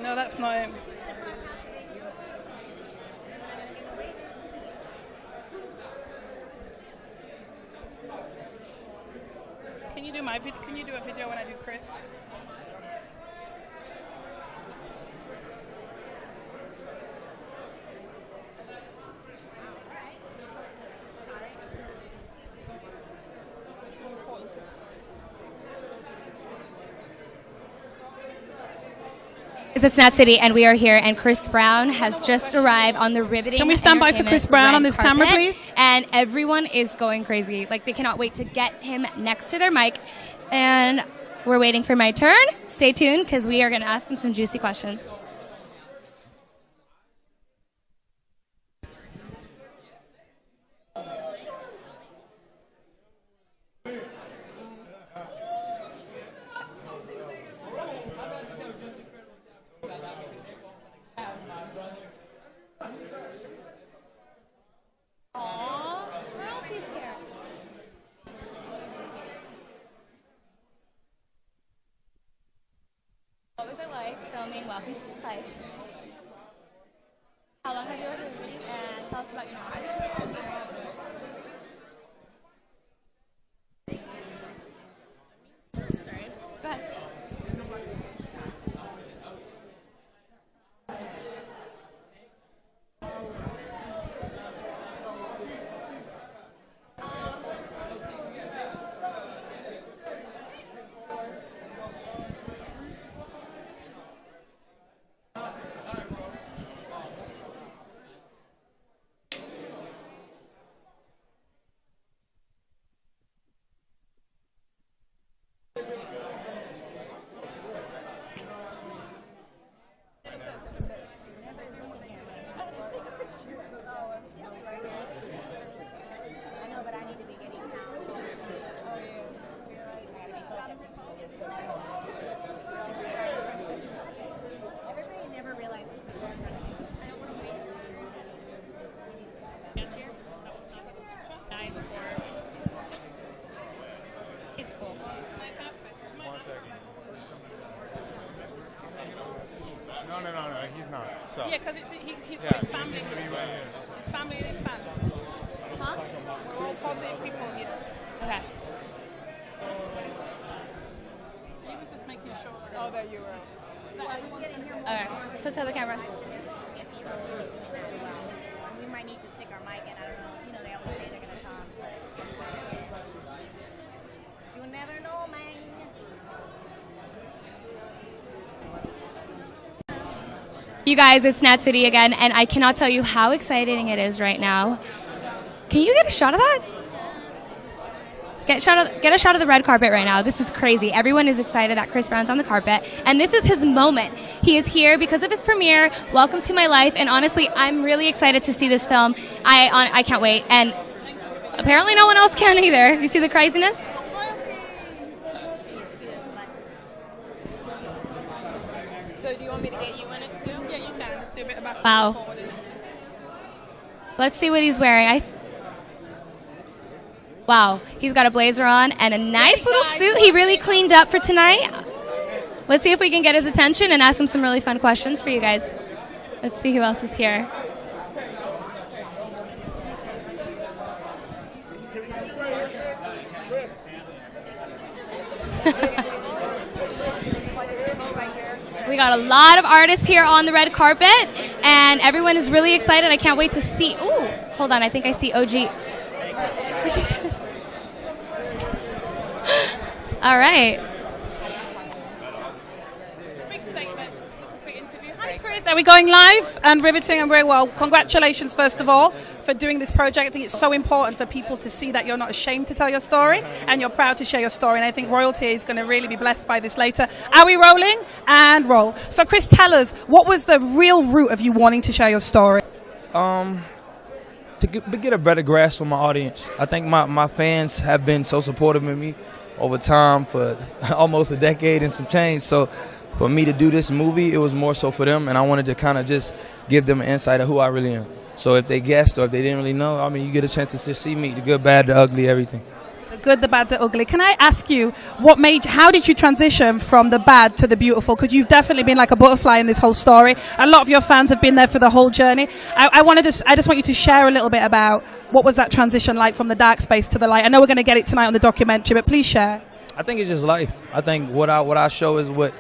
No, that's not him. Can you do my video? Can you do a video when I do Chris? It's Nat City, and we are here, and Chris Brown has just arrived on the riveting. Can we stand by for Chris Brown on this camera, please? And everyone is going crazy. Like, they cannot wait to get him next to their mic. And we're waiting for my turn. Stay tuned, because we are going to ask him some juicy questions. What was it like filming Welcome to Life? How long have you been doing it? And tell us about your mom. Sorry. Go ahead. No, he's not. So. Yeah, because he's got his family here. Right here. His family and his fans. Huh? We're all positive people here. Okay. He was just making sure Oh, that you were. that everyone's going to go. Okay. So tell the camera. We might need to stick our mic in. I don't know. You know, they always say they're going to talk. But you never know, man. You guys, it's Nat City again, and I cannot tell you how exciting it is right now. Can you get a shot of that? Get a shot of the red carpet right now. This is crazy. Everyone is excited that Chris Brown's on the carpet, and this is his moment. He is here because of his premiere, Welcome to My Life, and honestly, I'm really excited to see this film. I can't wait, and apparently no one else can either. You see the craziness? So do you want me to get you in it too? Yeah, you can. Let's do a bit about. Wow. Let's see what he's wearing. Wow, he's got a blazer on and a nice little suit. He really cleaned up for tonight. Let's see if we can get his attention and ask him some really fun questions for you guys. Let's see who else is here. We got a lot of artists here on the red carpet, and everyone is really excited. I can't wait to see. Ooh, hold on. I think I see OG. All right. It's a big statement. It's a big interview. Hi, Chris. Are we going live and riveting and very well? Congratulations, first of all, for doing this project. I think it's so important for people to see that you're not ashamed to tell your story and you're proud to share your story. And I think royalty is going to really be blessed by this later. Are we rolling? And roll. So, Chris, tell us, what was the real root of you wanting to share your story? To get a better grasp on my audience. I think my fans have been so supportive of me over time for almost a decade and some change. So for me to do this movie, it was more so for them, and I wanted to kind of just give them an insight of who I really am. So if they guessed or if they didn't really know, I mean, you get a chance to just see me, the good, bad, the ugly, everything. The good, the bad, the ugly. Can I ask you how did you transition from the bad to the beautiful? Because you've definitely been like a butterfly in this whole story. A lot of your fans have been there for the whole journey. I just want you to share a little bit about what was that transition like from the dark space to the light. I know we're going to get it tonight on the documentary, but please share. I think it's just life. I think what I show is what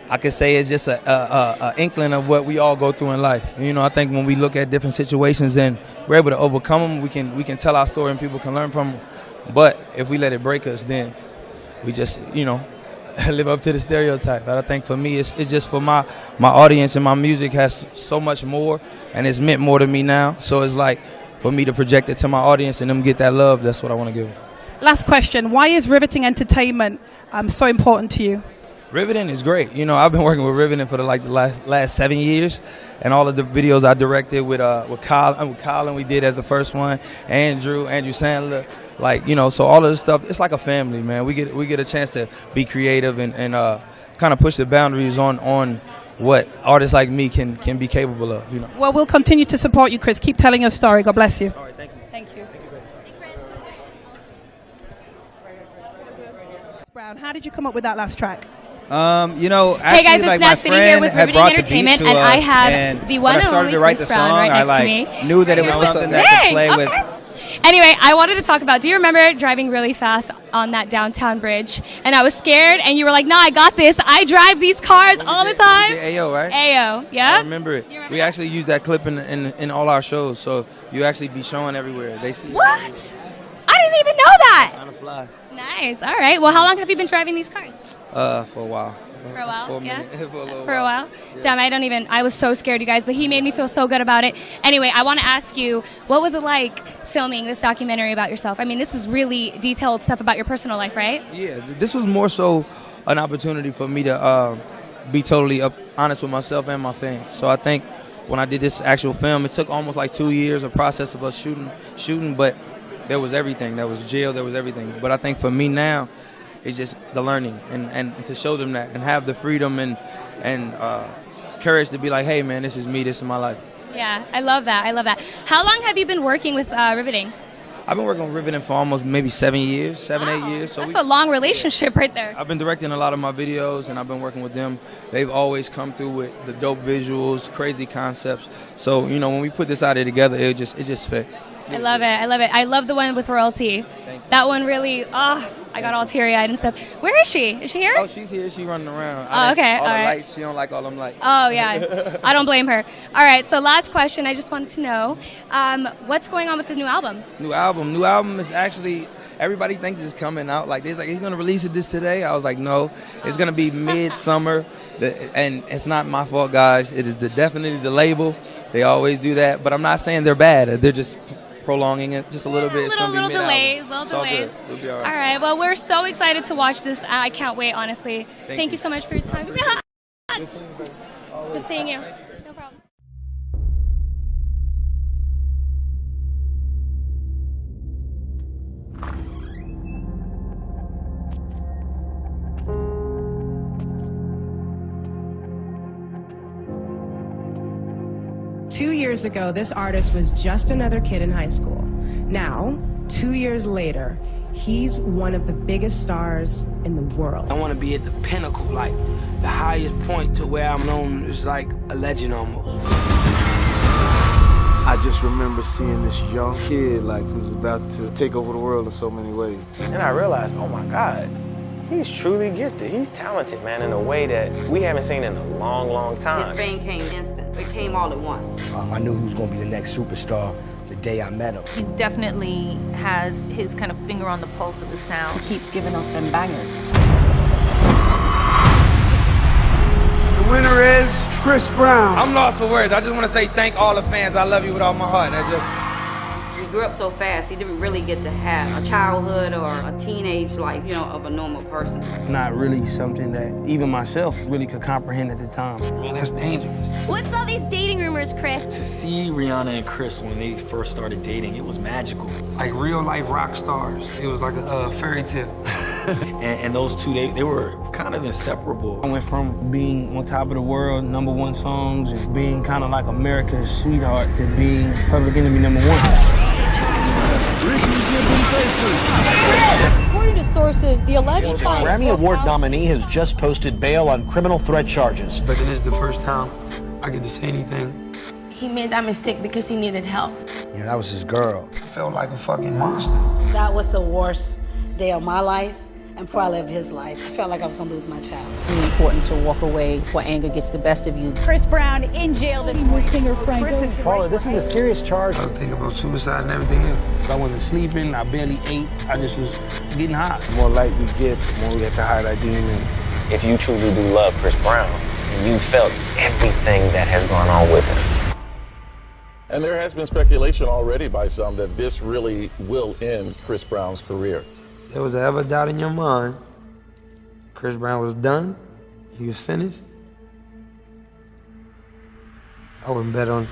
I could say is just a inkling of what we all go through in life. I think when we look at different situations and we're able to overcome them, we can tell our story and people can learn from them. But if we let it break us, then we just, live up to the stereotype. But I think for me, it's just for my audience, and my music has so much more, and it's meant more to me now. So it's like for me to project it to my audience and them get that love, that's what I want to give them. Last question. Why is riveting entertainment so important to you? Riveting is great. I've been working with Riveting for the last 7 years, and all of the videos I directed with Colin, we did as the first one, Andrew Sandler, so all of this stuff, it's like a family, man. We get a chance to be creative and kind of push the boundaries on what artists like me can be capable of. Well, we'll continue to support you, Chris. Keep telling your story. God bless you. All right, thank you. Thank you. Brown, how did you come up with that last track? Hey Actually, guys, it's like Nat my City here friend with had Riveting brought the Entertainment, beat to and us, I have and the when one I started and to only write Chris the Brown song, right I next to me. knew that it was something that could play okay. with. Anyway, I wanted to talk about, do you remember driving really fast on that downtown bridge? And I was scared, and you were like, no, I got this. I drive these cars all the time. We did AO, right? AO, yeah? I remember it. We actually use that clip in all our shows, so you actually be showing everywhere. They see What? I didn't even know that. on the fly. Nice. All right. Well, how long have you been driving these cars? For a while. For a while, For a yeah? minute. For a while? Damn, I was so scared, you guys, but he made me feel so good about it. Anyway, I want to ask you, what was it like filming this documentary about yourself? I mean, this is really detailed stuff about your personal life, right? Yeah, this was more so an opportunity for me to be totally honest with myself and my fans. So I think when I did this actual film, it took almost like 2 years of process of us shooting, but there was everything. There was jail, there was everything. But I think for me now, it's just the learning and to show them that and have the freedom and courage to be like, hey, man, this is me, this is my life. Yeah, I love that. How long have you been working with Riveting? I've been working with Riveting for almost maybe 7 years, 8 years. So that's a long relationship right there. I've been directing a lot of my videos, and I've been working with them. They've always come through with the dope visuals, crazy concepts. So, when we put this out here together, it just fit. I love it. I love the one with royalty. That one really, I got all teary-eyed and stuff. Where is she? Is she here? Oh, she's here. She's running around. Okay, all all the right. lights. She don't like all them lights. Oh, yeah. I don't blame her. All right, so last question. I just wanted to know, what's going on with the new album? New album is actually, everybody thinks it's coming out. Like, he's going to release it this today. I was like, no. It's going to be mid-summer. And it's not my fault, guys. It is definitely the label. They always do that. But I'm not saying they're bad. They're just prolonging it just a little bit. It's Little delays. It's all good. We'll be all right. All right. Well, we're so excited to watch this. I can't wait, honestly. Thank you so much for your time. Give me a hug. Good seeing you. No problem. Two years ago, this artist was just another kid in high school. Now, 2 years later, he's one of the biggest stars in the world. I want to be at the pinnacle, like the highest point to where I'm known as like a legend almost. I just remember seeing this young kid like who's about to take over the world in so many ways. And I realized, oh my God, he's truly gifted. He's talented, man, in a way that we haven't seen in a long, long time. His fame came instant. It came all at once. I knew he was going to be the next superstar the day I met him. He definitely has his kind of finger on the pulse of the sound. He keeps giving us them bangers. The winner is Chris Brown. I'm lost for words. I just want to say thank all the fans. I love you with all my heart. He grew up so fast, he didn't really get to have a childhood or a teenage life, of a normal person. It's not really something that even myself really could comprehend at the time. Man, that's dangerous. What's all these dating rumors, Chris? To see Rihanna and Chris when they first started dating, it was magical. Like real life rock stars. It was like a fairy tale. and those two, they were kind of inseparable. I went from being on top of the world, #1 songs, and being kind of like America's sweetheart to being Public Enemy #1. see a pretty face, please. According to sources, the alleged fight Grammy Award nominee has just posted bail on criminal threat charges. But it is the first time I get to say anything. He made that mistake because he needed help. Yeah, that was his girl. I felt like a fucking monster. That was the worst day of my life and probably of his life. I felt like I was gonna lose my child. It's important to walk away before anger gets the best of you. Chris Brown in jail this morning. Singer Frank. Paula, this is a serious charge. I was thinking about suicide and everything else. I wasn't sleeping, I barely ate, I just was getting hot. The more light we get, the more we have to hide our demon. If you truly do love Chris Brown, and you felt everything that has gone on with him. And there has been speculation already by some that this really will end Chris Brown's career. If there was ever doubt in your mind, Chris Brown was done, he was finished, I wouldn't bet on